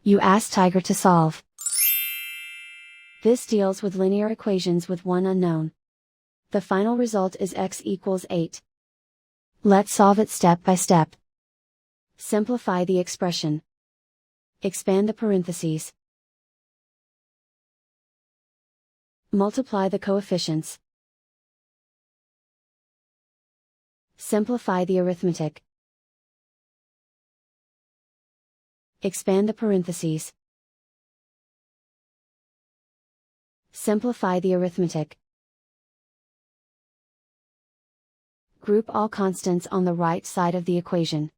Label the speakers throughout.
Speaker 1: You ask Tiger to solve. This deals with linear equations with one unknown. The final result is x equals 8. Let's solve it step by step. Simplify the expression. Expand the parentheses. Multiply the coefficients. Simplify the arithmetic. Expand the parentheses. Simplify the arithmetic. Group all constants on the right side of the equation.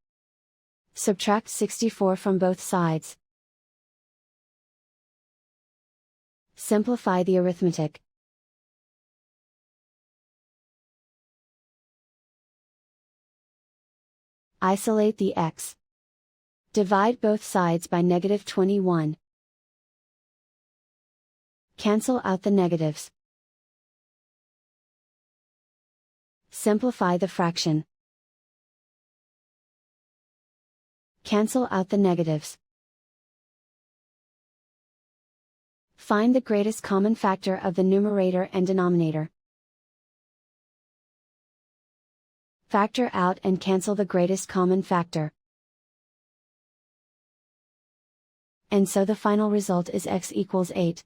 Speaker 1: Subtract 64 from both sides. Simplify the arithmetic. Isolate the x. Divide both sides by -21. Cancel out the negatives. Simplify the fraction. Cancel out the negatives. Find the greatest common factor of the numerator and denominator. Factor out and cancel the greatest common factor. And so the final result is x equals 8.